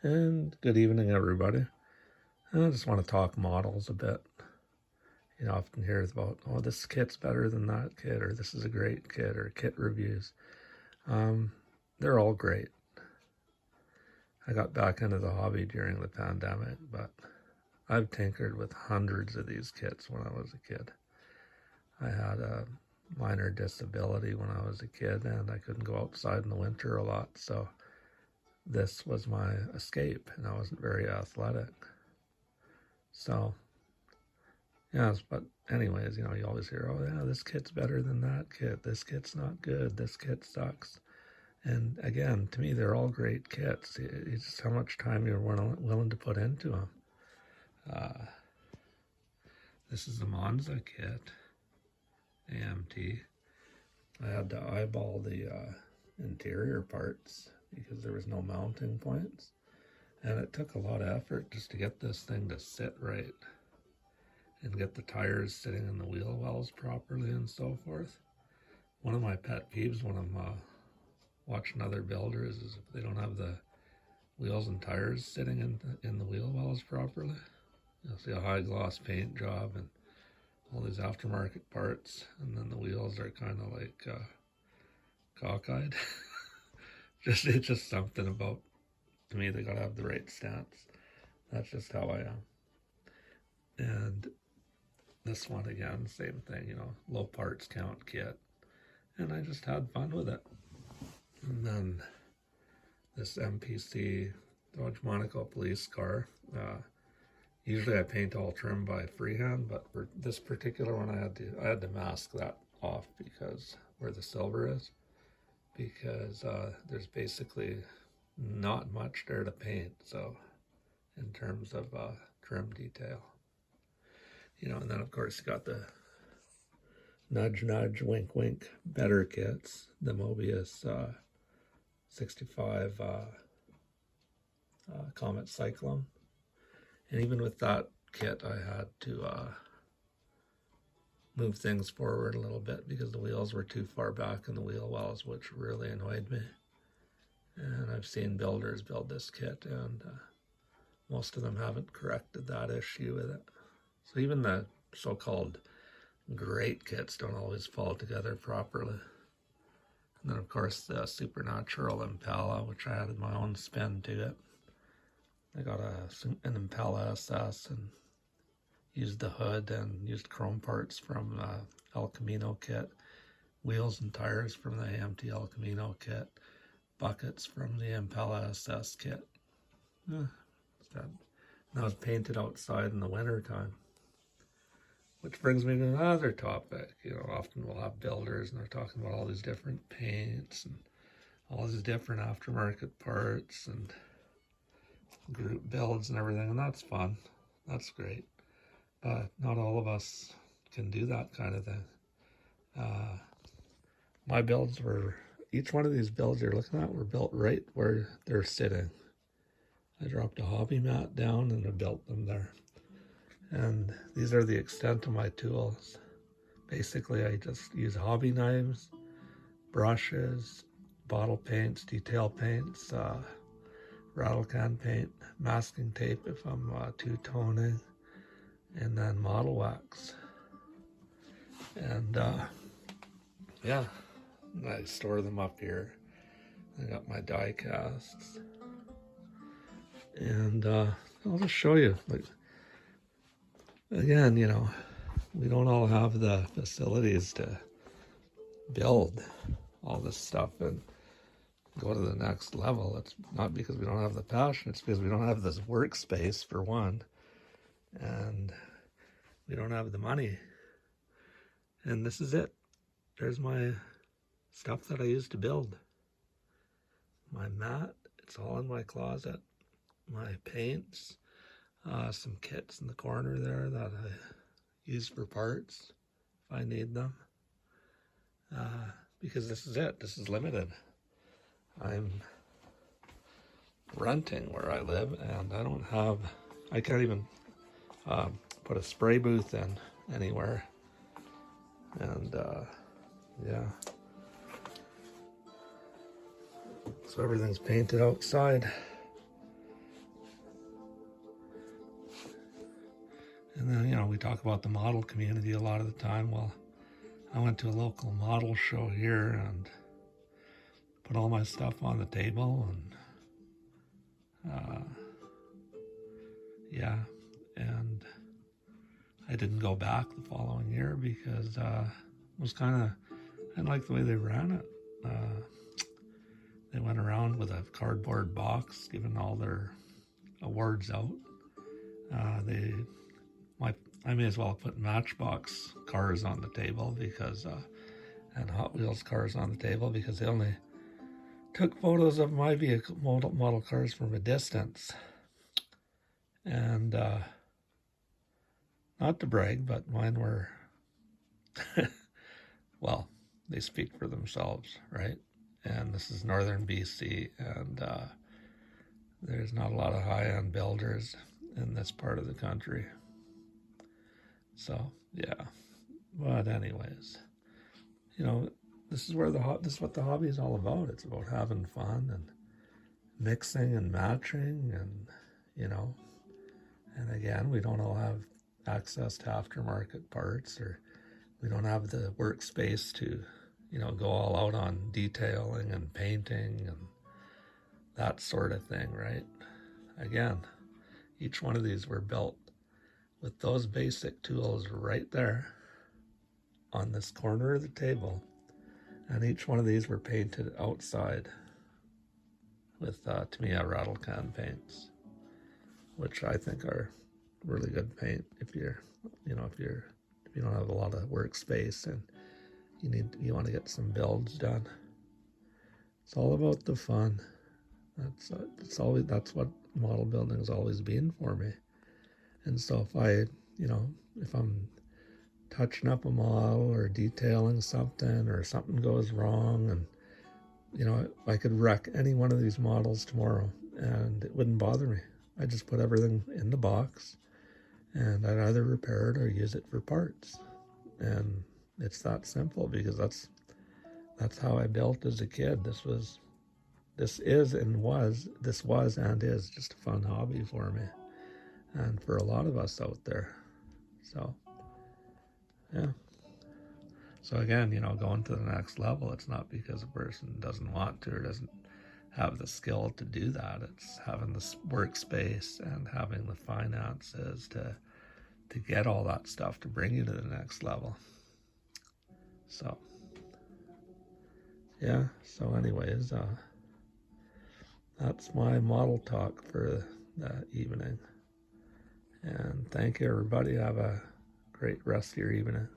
And good evening, everybody. I just want to talk models a bit. You know, often hear about, oh, this kit's better than that kit, or this is a great kit, or kit reviews. They're all great. I got back into the hobby during the pandemic, but I've tinkered with hundreds of these kits when I was a kid. I had a minor disability when I was a kid, and I couldn't go outside in the winter a lot, so this was my escape, and I wasn't very athletic. So, yes, but anyways, you know, you always hear, oh yeah, this kit's better than that kit. This kit's not good. This kit sucks. And again, to me, they're all great kits. It's just how much time you're willing to put into them. This is the Monza kit, AMT. I had to eyeball the interior parts because there was no mounting points. And it took a lot of effort just to get this thing to sit right and get the tires sitting in the wheel wells properly and so forth. One of my pet peeves when I'm watching other builders is if they don't have the wheels and tires sitting in the wheel wells properly. You'll see a high gloss paint job and all these aftermarket parts, and then the wheels are kind of like cockeyed. It's just something about, to me, they gotta have the right stance. That's just how I am. And this one again, same thing, you know, low parts count kit. And I just had fun with it. And then this MPC Dodge Monaco police car. Usually I paint all trim by freehand, but for this particular one I had to mask that off because where the silver is, because there's basically not much there to paint. So in terms of trim detail, you know, and then of course you got the nudge nudge wink wink better kits, the Mobius 65 Comet Cyclone. And even with that kit, I had to move things forward a little bit because the wheels were too far back in the wheel wells, which really annoyed me. And I've seen builders build this kit, and most of them haven't corrected that issue with it. So even the so-called great kits don't always fall together properly. And then, of course, the Supernatural Impala, which I added my own spin to it. I got an Impala SS and used the hood and used chrome parts from the El Camino kit, wheels and tires from the AMT El Camino kit, buckets from the Impala SS kit. And that was painted outside in the winter time. Which brings me to another topic. You know, often we'll have builders and they're talking about all these different paints and all these different aftermarket parts and group builds and everything, and that's fun. That's great. But not all of us can do that kind of thing. My builds were, each one of these builds you're looking at were built right where they're sitting. I dropped a hobby mat down and I built them there. And these are the extent of my tools. Basically, I just use hobby knives, brushes, bottle paints, detail paints, rattle can paint, masking tape if I'm two-toning, and then model wax. And yeah, I store them up here. I got my die casts. And I'll just show you. Like, again, you know, we don't all have the facilities to build all this stuff and go to the next level. It's not because we don't have the passion, it's because we don't have this workspace, for one, and we don't have the money. And this is it. There's my stuff that I used to build. My mat, it's all in my closet. My paints, some kits in the corner there that I use for parts if I need them. Because this is it. This is limited. I'm renting where I live, and I can't even put a spray booth in anywhere. And yeah, so everything's painted outside. And then, you know, we talk about the model community a lot of the time. Well, I went to a local model show here and put all my stuff on the table, and yeah, and I didn't go back the following year because it was kind of, I didn't like the way they ran it. They went around with a cardboard box giving all their awards out. I may as well put Matchbox cars on the table because, and Hot Wheels cars on the table, because they only took photos of my vehicle model cars from a distance. And not to brag, but mine were, well, they speak for themselves, right? And this is northern BC, and there's not a lot of high-end builders in this part of the country. So yeah, but anyways, you know, this is what the hobby is all about. It's about having fun and mixing and matching, and you know, and again, we don't all have access to aftermarket parts, or we don't have the workspace to, you know, go all out on detailing and painting and that sort of thing, right? Again, each one of these were built with those basic tools right there on this corner of the table, and each one of these were painted outside with Tamiya rattle can paints, which I think are really good paint if you don't have a lot of workspace and you want to get some builds done. It's all about the fun. That's what model building has always been for me. And so if I'm touching up a model or detailing something, or something goes wrong, and you know, I could wreck any one of these models tomorrow and it wouldn't bother me. I just put everything in the box and I'd either repair it or use it for parts. And it's that simple, because that's how I built as a kid. This was and is just a fun hobby for me, and for a lot of us out there. So yeah. So again, you know, going to the next level, it's not because a person doesn't want to or doesn't have the skill to do that. It's having the workspace and having the finances to get all that stuff to bring you to the next level. So yeah, so anyways, that's my model talk for the evening. And thank you, everybody. Have a great rest of your evening.